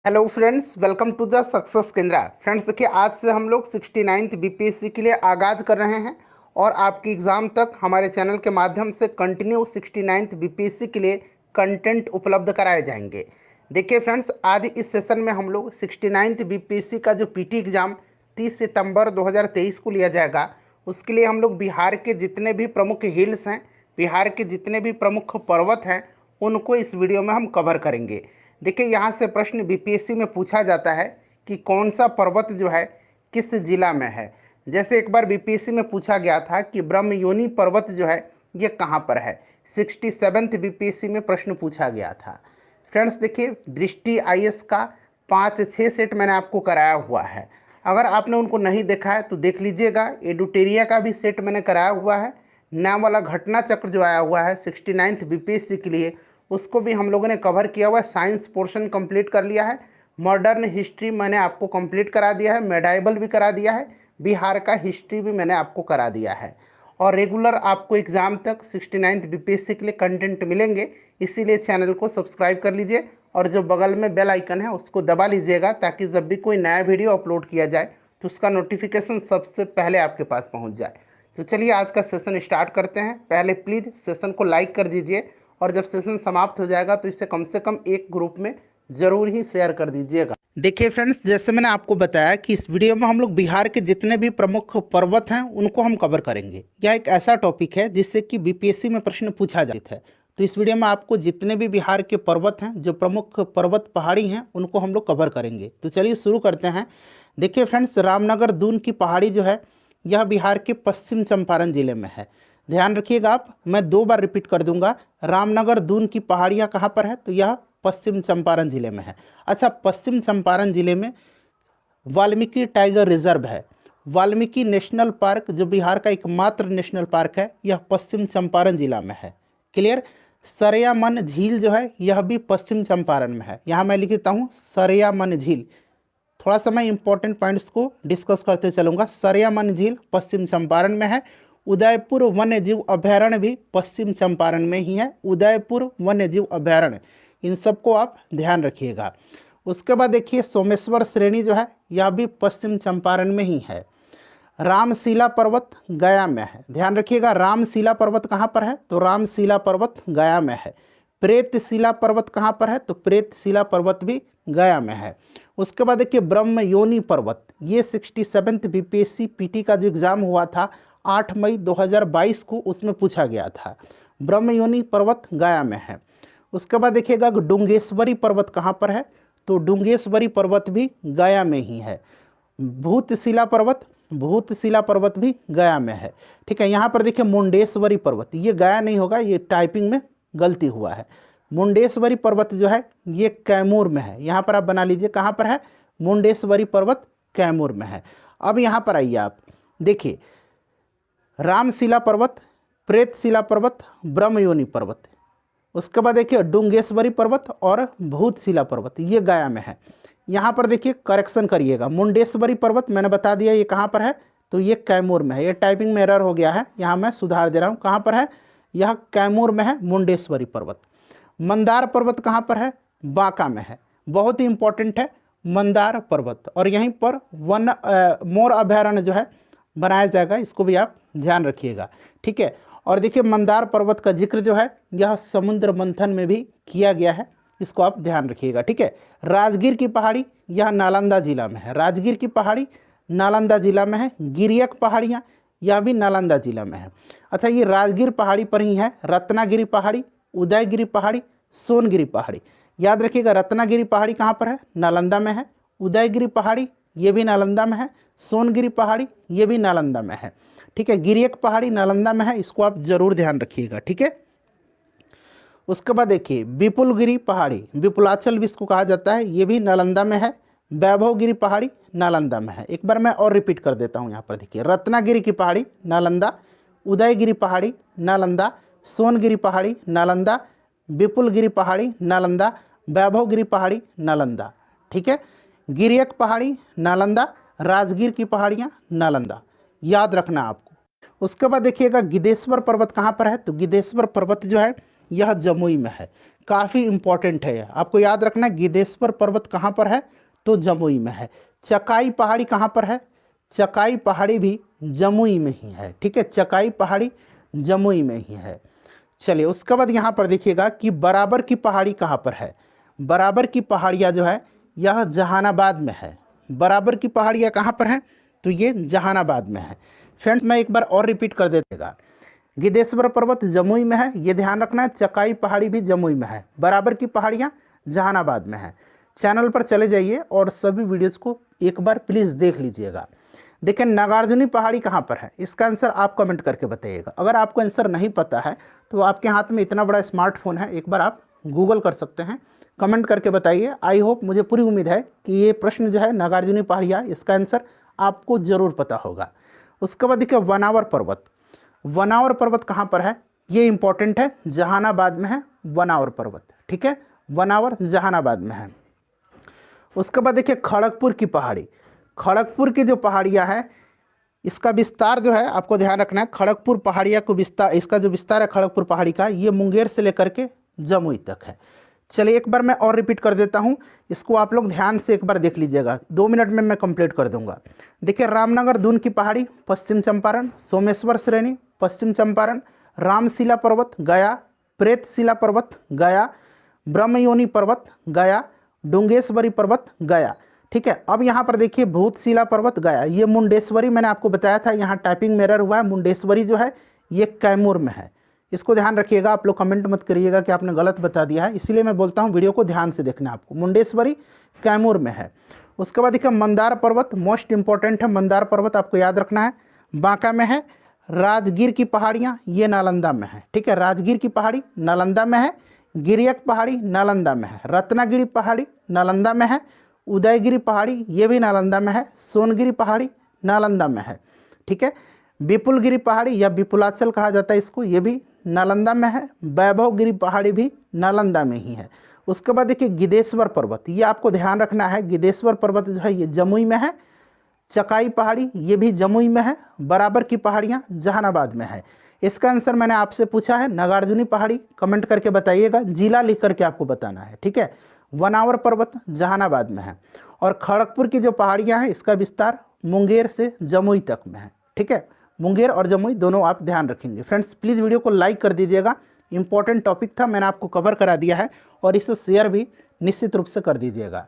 Hello friends, welcome to the success Kendra. Friends देखिए, आज से हम लोग 69th बीपीएससी के लिए आगाज़ कर रहे हैं और आपकी एग्ज़ाम तक हमारे चैनल के माध्यम से कंटिन्यू 69th बीपीएससी के लिए कंटेंट उपलब्ध कराए जाएंगे। देखिए फ्रेंड्स, आज इस सेशन में हम लोग 69th बीपीएससी का जो पीटी एग्ज़ाम 30 सितंबर 2023 को लिया जाएगा, उसके लिए हम लोग बिहार के जितने भी प्रमुख हिल्स हैं, बिहार के जितने भी प्रमुख पर्वत हैं, उनको इस वीडियो में हम कवर करेंगे। देखिए, यहाँ से प्रश्न बीपीएससी में पूछा जाता है कि कौन सा पर्वत जो है किस जिला में है। जैसे एक बार बीपीएससी में पूछा गया था कि ब्रह्मयोनी पर्वत जो है ये कहाँ पर है। 67th बीपीएससी में प्रश्न पूछा गया था। फ्रेंड्स देखिए, दृष्टि आईएएस का 5-6 सेट मैंने आपको कराया हुआ है। अगर आपने उनको नहीं देखा है तो देख लीजिएगा। एडुटेरिया का भी सेट मैंने कराया हुआ है। नाम वाला घटना चक्र जो आया हुआ है 69th बीपीएससी के लिए, उसको भी हम लोगों ने कवर किया हुआ है। साइंस पोर्शन कंप्लीट कर लिया है। मॉडर्न हिस्ट्री मैंने आपको कंप्लीट करा दिया है। मेडाइबल भी करा दिया है। बिहार का हिस्ट्री भी मैंने आपको करा दिया है। और रेगुलर आपको एग्ज़ाम तक 69th बीपीएससी के लिए कंटेंट मिलेंगे। इसीलिए चैनल को सब्सक्राइब कर लीजिए और जो बगल में बेल आइकन है उसको दबा लीजिएगा, ताकि जब भी कोई नया वीडियो अपलोड किया जाए तो उसका नोटिफिकेशन सबसे पहले आपके पास पहुंच जाए। तो चलिए आज का सेशन स्टार्ट करते हैं। पहले प्लीज़ सेशन को लाइक कर दीजिए और जब सेशन समाप्त हो जाएगा तो इसे कम से कम एक ग्रुप में ज़रूर ही शेयर कर दीजिएगा। देखिए फ्रेंड्स, जैसे मैंने आपको बताया कि इस वीडियो में हम लोग बिहार के जितने भी प्रमुख पर्वत हैं उनको हम कवर करेंगे। यह एक ऐसा टॉपिक है जिससे कि बीपीएससी में प्रश्न पूछा जाता है। तो इस वीडियो में आपको जितने भी बिहार के पर्वत हैं, जो प्रमुख पर्वत पहाड़ी हैं, उनको हम लोग कवर करेंगे। तो चलिए शुरू करते हैं। देखिए फ्रेंड्स, रामनगर दून की पहाड़ी जो है यह बिहार के पश्चिम चंपारण जिले में है। ध्यान रखिएगा आप, मैं 2 बार रिपीट कर दूंगा। रामनगर दून की पहाड़ियाँ कहाँ पर है, तो यह पश्चिम चंपारण जिले में है। अच्छा, पश्चिम चंपारण जिले में वाल्मीकि टाइगर रिजर्व है। वाल्मीकि नेशनल पार्क जो बिहार का एकमात्र नेशनल पार्क है, यह पश्चिम चंपारण जिला में है। क्लियर। सरयामन झील जो है यह भी पश्चिम चंपारण में है। यहाँ मैं लिख देता हूँ सरयामन झील। थोड़ा सा मैं इंपॉर्टेंट पॉइंट्स को डिस्कस करते चलूँगा। सरयामन झील पश्चिम चंपारण में है। उदयपुर वन्य जीव अभयारण्य भी पश्चिम चंपारण में ही है। उदयपुर वन्य जीव अभयारण्य, इन सबको आप ध्यान रखिएगा। उसके बाद देखिए, सोमेश्वर श्रेणी जो है यह भी पश्चिम चंपारण में ही है। रामशिला पर्वत गया में है। ध्यान रखिएगा, रामशिला पर्वत कहाँ पर है, तो रामशिला पर्वत गया में है। प्रेतशिला पर्वत कहाँ पर है, तो प्रेतशिला पर्वत भी गया में है। उसके बाद देखिए, ब्रह्मयोनी पर्वत, ये 67th बीपीएससी पीटी का जो एग्ज़ाम हुआ था 8 मई 2022 को, उसमें पूछा गया था। ब्रह्मयोनी पर्वत गया में है। उसके बाद देखिएगा, डुंगेश्वरी पर्वत कहाँ पर है, तो डुंगेश्वरी पर्वत भी गया में ही है। भूतशिला पर्वत, भूतशिला पर्वत भी गया में है। ठीक है। यहाँ पर देखिए मुंडेश्वरी पर्वत, ये गया नहीं होगा, ये टाइपिंग में गलती हुआ है। मुंडेश्वरी पर्वत जो है ये कैमूर में है। यहाँ पर आप बना लीजिए, कहाँ पर है, मुंडेश्वरी पर्वत कैमूर में है। अब यहाँ पर आइए आप देखिए, रामशिला पर्वत, प्रेतशिला पर्वत, ब्रह्मयोनी पर्वत। उसके बाद देखिए डुंगेश्वरी पर्वत और भूतशिला पर्वत, ये गया में है। यहाँ पर देखिए करेक्शन करिएगा, मुंडेश्वरी पर्वत मैंने बता दिया ये कहाँ पर है, तो ये कैमूर में है। ये टाइपिंग में एरर हो गया है, यहाँ मैं सुधार दे रहा हूँ। कहाँ पर है, यह कैमूर में है मुंडेश्वरी पर्वत। मंदार पर्वत कहाँ पर है, बांका में है। बहुत ही इंपॉर्टेंट है मंदार पर्वत। और यहीं पर मोर अभयारण्य जो है बनाया जाएगा, इसको भी आप ध्यान रखिएगा। ठीक है। और देखिए मंदार पर्वत का जिक्र जो है यह समुद्र मंथन में भी किया गया है, इसको आप ध्यान रखिएगा। ठीक है। राजगीर की पहाड़ी, यह नालंदा जिला में है। राजगीर की पहाड़ी नालंदा जिला में है। गिरियक पहाड़ियाँ, यह भी नालंदा जिला में है। अच्छा, ये राजगीर पहाड़ी पर ही है रत्नागिरी पहाड़ी, उदयगिरी पहाड़ी, सोनगिरी पहाड़ी। याद रखिएगा, रत्नागिरी पहाड़ी कहाँ पर है, नालंदा में है। उदयगिरी पहाड़ी ये भी नालंदा में है। सोनगिरी पहाड़ी ये भी नालंदा में है। ठीक है। गिरियक पहाड़ी नालंदा में है, इसको आप जरूर ध्यान रखिएगा। ठीक है। उसके बाद देखिए विपुलगिरी पहाड़ी, विपुलाचल भी इसको कहा जाता है, ये भी नालंदा में है। वैभवगिरी पहाड़ी नालंदा में है। एक बार मैं और रिपीट कर देता हूँ। यहाँ पर देखिए, रत्नागिरी की पहाड़ी नालंदा, उदयगिरी पहाड़ी नालंदा, सोनगिरी पहाड़ी नालंदा, विपुलगिरी पहाड़ी नालंदा, वैभवगिरी पहाड़ी नालंदा। ठीक है। गिरियक पहाड़ी नालंदा, राजगीर की पहाड़ियाँ नालंदा, याद रखना आपको। उसके बाद देखिएगा गिद्धेश्वर पर्वत कहाँ पर है, तो गिद्धेश्वर पर्वत जो है यह जमुई में है। काफ़ी इम्पोर्टेंट है। आपको याद रखना है गिद्धेश्वर पर्वत कहाँ पर है, तो जमुई में है। चकाई पहाड़ी कहाँ पर है, चकाई पहाड़ी भी जमुई में ही है, ठीक है, चकाई पहाड़ी जमुई में ही है। चलिए उसके बाद यहाँ पर देखिएगा कि बराबर की पहाड़ी कहाँ पर है। बराबर की पहाड़ियाँ जो है यह जहानाबाद में है। बराबर की पहाड़ियाँ कहाँ पर हैं, तो ये जहानाबाद में है। फ्रेंड्स मैं एक बार और रिपीट कर देगा, गिद्धेश्वर पर्वत जमुई में है, ये ध्यान रखना है। चकाई पहाड़ी भी जमुई में है। बराबर की पहाड़ियाँ जहानाबाद में है। चैनल पर चले जाइए और सभी वीडियोज़ को एक बार प्लीज़ देख लीजिएगा। देखिए नागार्जुनी पहाड़ी कहाँ पर है, इसका आंसर आप कमेंट करके बताइएगा। अगर आपको आंसर नहीं पता है तो आपके हाथ में इतना बड़ा स्मार्टफोन है, एक बार आप गूगल कर सकते हैं, कमेंट करके बताइए। आई होप, मुझे पूरी उम्मीद है कि ये प्रश्न जो है नागार्जुनी पहाड़ियाँ, इसका आंसर आपको ज़रूर पता होगा। उसके बाद देखिए वनावर पर्वत। वनावर पर्वत कहाँ पर है, ये इंपॉर्टेंट है, जहानाबाद में है वनावर पर्वत, ठीक है, वनावर जहानाबाद में है। उसके बाद देखिए खड़गपुर की पहाड़ी। खड़गपुर की जो पहाड़ियाँ हैं इसका विस्तार जो है आपको ध्यान रखना है। खड़गपुर पहाड़िया को विस्तार, इसका जो विस्तार है खड़गपुर पहाड़ी का, ये मुंगेर से लेकर के जमुई तक है। चलिए एक बार मैं और रिपीट कर देता हूँ, इसको आप लोग ध्यान से एक बार देख लीजिएगा, 2 मिनट में मैं कंप्लीट कर दूंगा। देखिए रामनगर दून की पहाड़ी पश्चिम चंपारण, सोमेश्वर श्रेणी पश्चिम चंपारण, रामशिला पर्वत गया, प्रेतशिला पर्वत गया, ब्रह्मयोनी पर्वत गया, डुंगेश्वरी पर्वत गया, ठीक है। अब यहाँ पर देखिए भूतशिला पर्वत गया, ये मुंडेश्वरी मैंने आपको बताया था, यहाँ टाइपिंग में एरर हुआ है। मुंडेश्वरी जो है ये कैमूर में है, इसको ध्यान रखिएगा। आप लोग कमेंट मत करिएगा कि आपने गलत बता दिया है, इसीलिए मैं बोलता हूँ वीडियो को ध्यान से देखना है आपको। मुंडेश्वरी कैमूर में है। उसके बाद देखिए मंदार पर्वत, मोस्ट इंपॉर्टेंट है, मंदार पर्वत आपको याद रखना है, बांका में है। राजगीर की पहाड़ियाँ ये नालंदा में है, ठीक है, राजगीर की पहाड़ी नालंदा में है। गिरियक पहाड़ी नालंदा में है। रत्नागिरी पहाड़ी नालंदा में है। उदयगिरी पहाड़ी ये भी नालंदा में है। सोनगिरी पहाड़ी नालंदा में है, ठीक है। विपुलगिरी पहाड़ी या विपुलाचल कहा जाता है इसको, ये भी नालंदा में है। वैभवगिरी पहाड़ी भी नालंदा में ही है। उसके बाद देखिए गिद्धेश्वर पर्वत, ये आपको ध्यान रखना है, गिद्धेश्वर पर्वत जो है ये जमुई में है। चकाई पहाड़ी ये भी जमुई में है। बराबर की पहाड़ियाँ जहानाबाद में है। इसका आंसर मैंने आपसे पूछा है नागार्जुनी पहाड़ी, कमेंट करके बताइएगा, जिला लिख करके आपको बताना है, ठीक है। वनावर पर्वत जहानाबाद में है। और खड़गपुर की जो पहाड़ियाँ हैं इसका विस्तार मुंगेर से जमुई तक में है, ठीक है। मुंगेर और जमुई दोनों आप ध्यान रखेंगे। फ्रेंड्स प्लीज़ वीडियो को लाइक कर दीजिएगा, इंपॉर्टेंट टॉपिक था, मैंने आपको कवर करा दिया है, और इसे शेयर भी निश्चित रूप से कर दीजिएगा।